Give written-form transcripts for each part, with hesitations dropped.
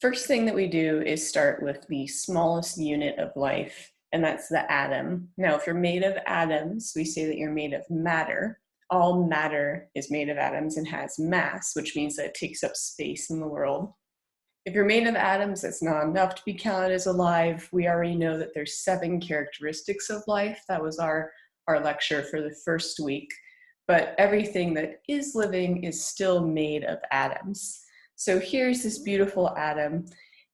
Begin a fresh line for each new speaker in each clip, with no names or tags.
First thing that we do is start with the smallest unit of life, and that's the atom. Now, if you're made of atoms, we say that you're made of matter. All matter is made of atoms and has mass, which means that it takes up space in the world. If you're made of atoms, that's not enough to be counted as alive. We already know that there's 7 characteristics of life. That was our lecture for the first week. But everything that is living is still made of atoms. So here's this beautiful atom.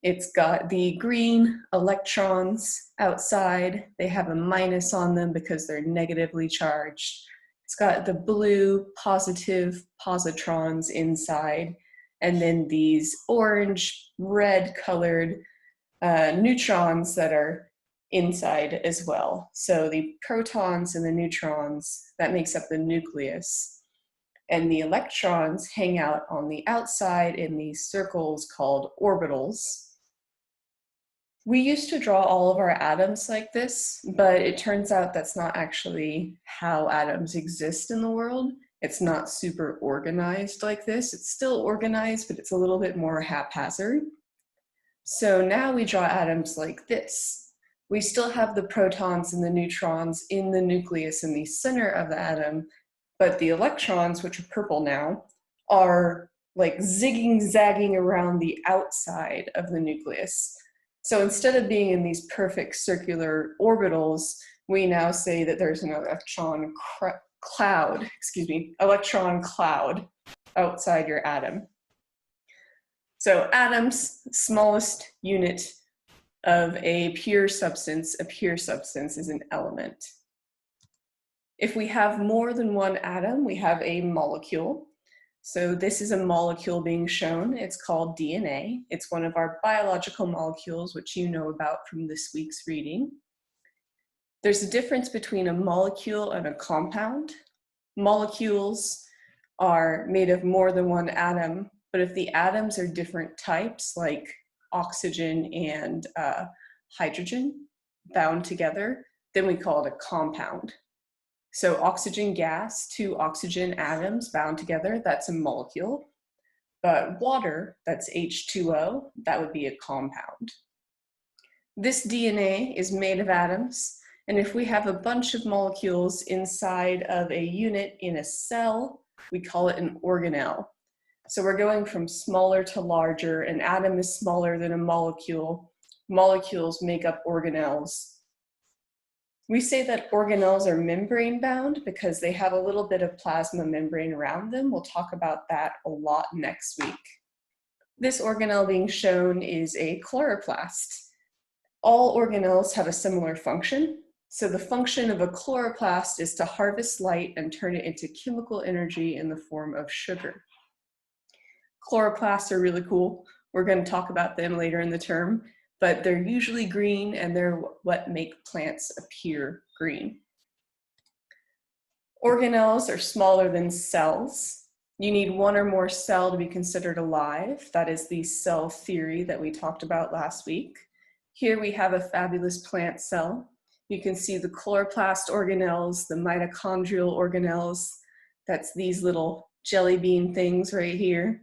It's got the green electrons outside. They have a minus on them because they're negatively charged. It's got the blue positive positrons inside, and then these orange, red colored neutrons that are inside as well. So the protons and the neutrons, that makes up the nucleus. And the electrons hang out on the outside in these circles called orbitals. We used to draw all of our atoms like this, but it turns out that's not actually how atoms exist in the world. It's not super organized like this. It's still organized, but it's a little bit more haphazard. So now we draw atoms like this. We still have the protons and the neutrons in the nucleus in the center of the atom, but the electrons, which are purple now, are like zigging, zagging around the outside of the nucleus. So instead of being in these perfect circular orbitals, we now say that there's an electron cloud outside your atom. So atoms, smallest unit of a pure substance is an element. If we have more than one atom, we have a molecule. So this is a molecule being shown. It's called DNA. It's one of our biological molecules, which you know about from this week's reading. There's a difference between a molecule and a compound. Molecules are made of more than one atom, but if the atoms are different types, like oxygen and hydrogen bound together, then we call it a compound. So oxygen gas, 2 oxygen atoms bound together, that's a molecule. But water, that's H2O, that would be a compound. This DNA is made of atoms, and if we have a bunch of molecules inside of a unit in a cell, we call it an organelle. So we're going from smaller to larger. An atom is smaller than a molecule. Molecules make up organelles. We say that organelles are membrane bound because they have a little bit of plasma membrane around them. We'll talk about that a lot next week. This organelle being shown is a chloroplast. All organelles have a similar function. So the function of a chloroplast is to harvest light and turn it into chemical energy in the form of sugar. Chloroplasts are really cool. We're going to talk about them later in the term, but they're usually green and they're what make plants appear green. Organelles are smaller than cells. You need one or more cell to be considered alive. That is the cell theory that we talked about last week. Here we have a fabulous plant cell. You can see the chloroplast organelles, the mitochondrial organelles. That's these little jelly bean things right here.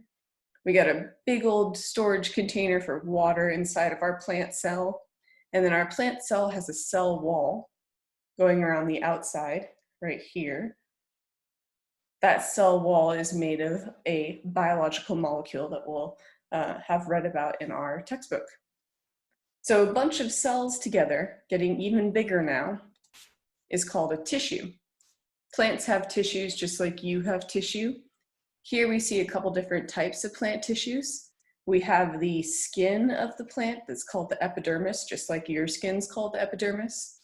We got a big old storage container for water inside of our plant cell. And then our plant cell has a cell wall going around the outside right here. That cell wall is made of a biological molecule that we'll have read about in our textbook. So a bunch of cells together, getting even bigger now, is called a tissue. Plants have tissues just like you have tissue. Here we see a couple different types of plant tissues. We have the skin of the plant that's called the epidermis, just like your skin's called the epidermis.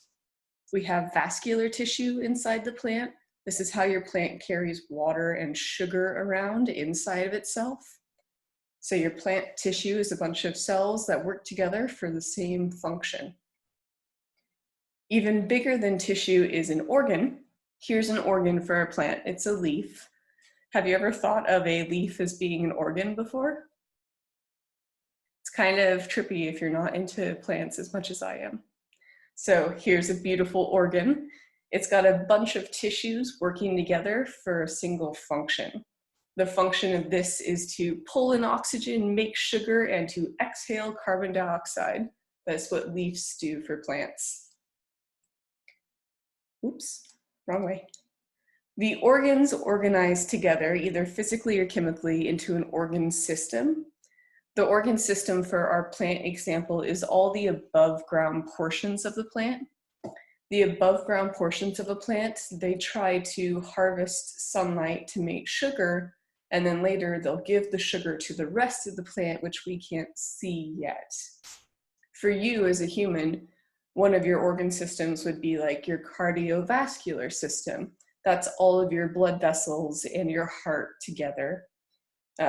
We have vascular tissue inside the plant. This is how your plant carries water and sugar around inside of itself. So your plant tissue is a bunch of cells that work together for the same function. Even bigger than tissue is an organ. Here's an organ for a plant. It's a leaf. Have you ever thought of a leaf as being an organ before? It's kind of trippy if you're not into plants as much as I am. So here's a beautiful organ. It's got a bunch of tissues working together for a single function. The function of this is to pull in oxygen, make sugar, and to exhale carbon dioxide. That's what leaves do for plants. Oops, wrong way. The organs organize together, either physically or chemically, into an organ system. The organ system for our plant example is all the above ground portions of the plant. The above ground portions of a plant, they try to harvest sunlight to make sugar, and then later they'll give the sugar to the rest of the plant, which we can't see yet. For you as a human, one of your organ systems would be like your cardiovascular system. That's all of your blood vessels and your heart together.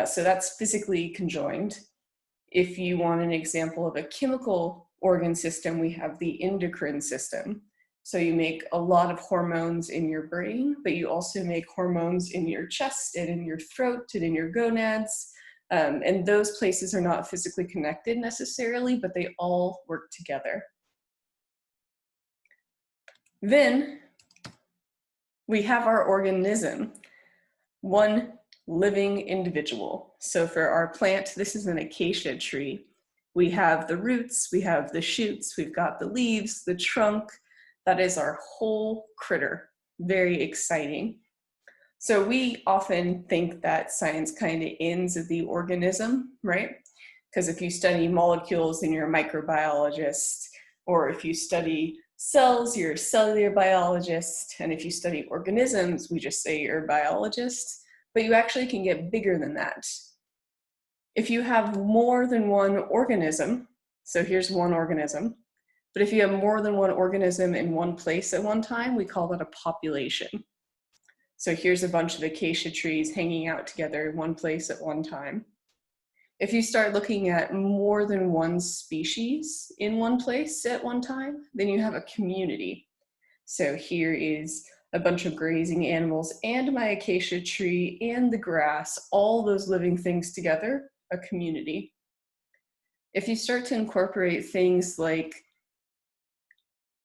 So that's physically conjoined. If you want an example of a chemical organ system, we have the endocrine system. So you make a lot of hormones in your brain, but you also make hormones in your chest and in your throat and in your gonads. And those places are not physically connected necessarily, but they all work together. Then we have our organism, one living individual. So for our plant, this is an acacia tree. We have the roots, we have the shoots, we've got the leaves, the trunk. That is our whole critter. Very exciting. So we often think that science kind of ends at the organism, right? Because if you study molecules, then you're a microbiologist, or if you study cells, you're a cellular biologist, and if you study organisms, we just say you're a biologist, but you actually can get bigger than that. If you have more than one organism, so here's one organism, but if you have more than one organism in one place at one time, we call that a population. So here's a bunch of acacia trees hanging out together in one place at one time. If you start looking at more than one species in one place at one time, then you have a community. So here is a bunch of grazing animals and my acacia tree and the grass, all those living things together, a community. If you start to incorporate things like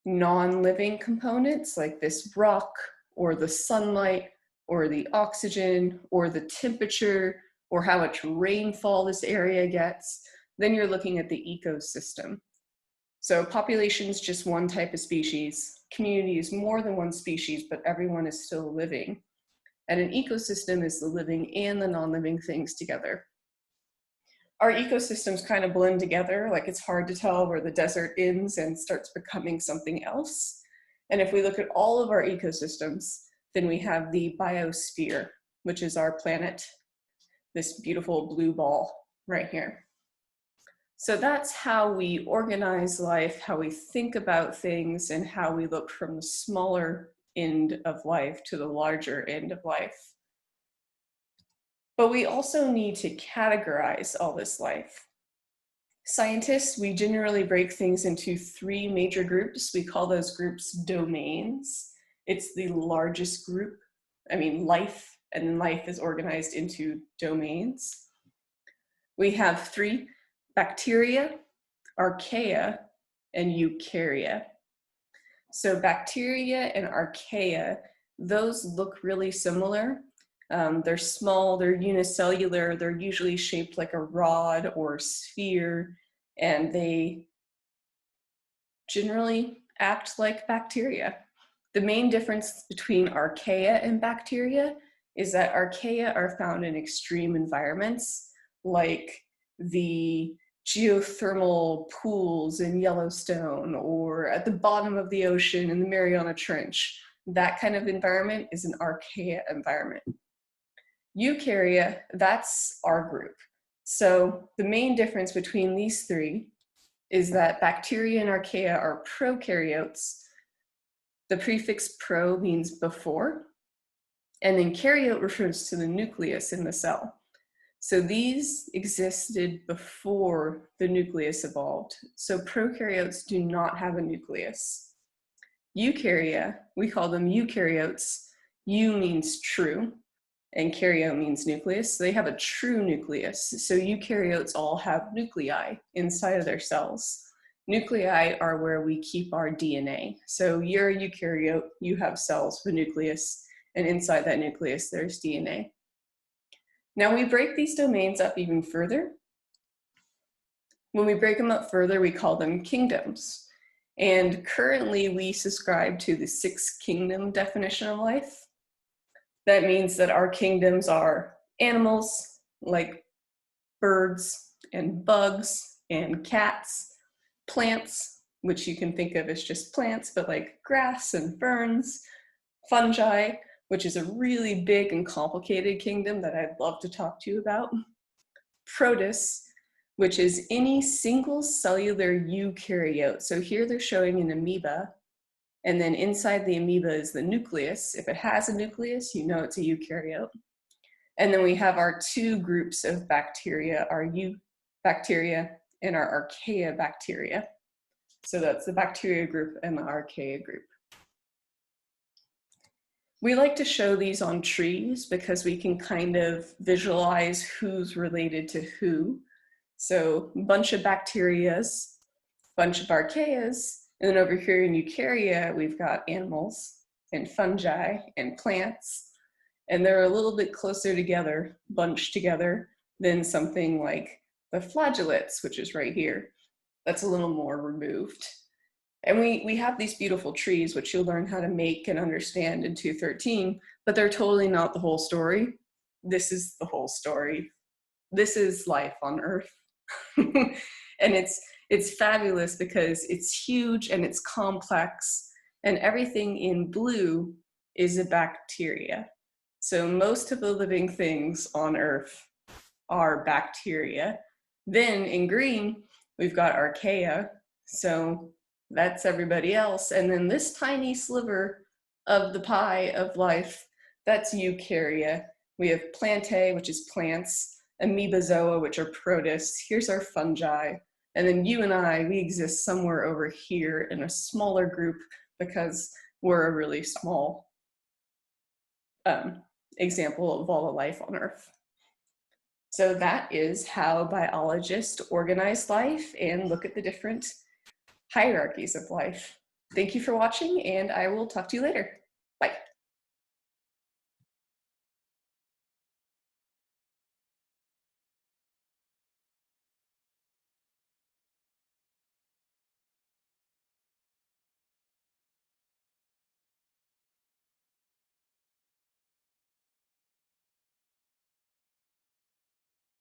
non-living components like this rock or the sunlight or the oxygen or the temperature or how much rainfall this area gets, then you're looking at the ecosystem. So population is just one type of species. Community is more than one species, but everyone is still living. And an ecosystem is the living and the non-living things together. Our ecosystems kind of blend together, like it's hard to tell where the desert ends and starts becoming something else. And if we look at all of our ecosystems, then we have the biosphere, which is our planet, this beautiful blue ball right here. So that's how we organize life, how we think about things, and how we look from the smaller end of life to the larger end of life. But we also need to categorize all this life. Scientists, we generally break things into three major groups. We call those groups domains. It's the largest group, life, and then life is organized into domains. We have three: bacteria, archaea, and eukarya. So bacteria and archaea, those look really similar. They're small, they're unicellular, they're usually shaped like a rod or sphere, and they generally act like bacteria. The main difference between archaea and bacteria is that archaea are found in extreme environments, like the geothermal pools in Yellowstone or at the bottom of the ocean in the Mariana Trench. That kind of environment is an archaea environment. Eukarya, that's our group. So the main difference between these three is that bacteria and archaea are prokaryotes. The prefix pro means before, and then karyote refers to the nucleus in the cell. So these existed before the nucleus evolved. So prokaryotes do not have a nucleus. Eukarya, we call them eukaryotes. Eu means true, and karyote means nucleus. So they have a true nucleus. So eukaryotes all have nuclei inside of their cells. Nuclei are where we keep our DNA. So you're a eukaryote, you have cells with a nucleus, and inside that nucleus there's DNA. Now we break these domains up even further. When we break them up further, we call them kingdoms. And currently we subscribe to the 6-kingdom definition of life. That means that our kingdoms are animals, like birds and bugs and cats, plants, which you can think of as just plants, but like grass and ferns, fungi, which is a really big and complicated kingdom that I'd love to talk to you about, protists, which is any single cellular eukaryote. So here they're showing an amoeba, and then inside the amoeba is the nucleus. If it has a nucleus, you know it's a eukaryote. And then we have our 2 groups of bacteria, our eubacteria and our archaea bacteria. So that's the bacteria group and the archaea group. We like to show these on trees because we can kind of visualize who's related to who. So a bunch of bacterias, bunch of archaeas, and then over here in eukarya, we've got animals and fungi and plants, and they're a little bit closer together, bunched together, than something like the flagellates, which is right here. That's a little more removed. And we have these beautiful trees, which you'll learn how to make and understand in 213, but they're totally not the whole story. This is the whole story. This is life on Earth. And it's fabulous because it's huge and it's complex, and everything in blue is a bacteria. So most of the living things on Earth are bacteria. Then in green, we've got archaea. So that's everybody else. And then this tiny sliver of the pie of life, that's eukarya. We have plantae, which is plants, amoebozoa, which are protists. Here's our fungi. And then you and I, we exist somewhere over here in a smaller group because we're a really small example of all the life on Earth. So that is how biologists organize life and look at the different hierarchies of life. Thank you for watching, and I will talk to you later. Bye.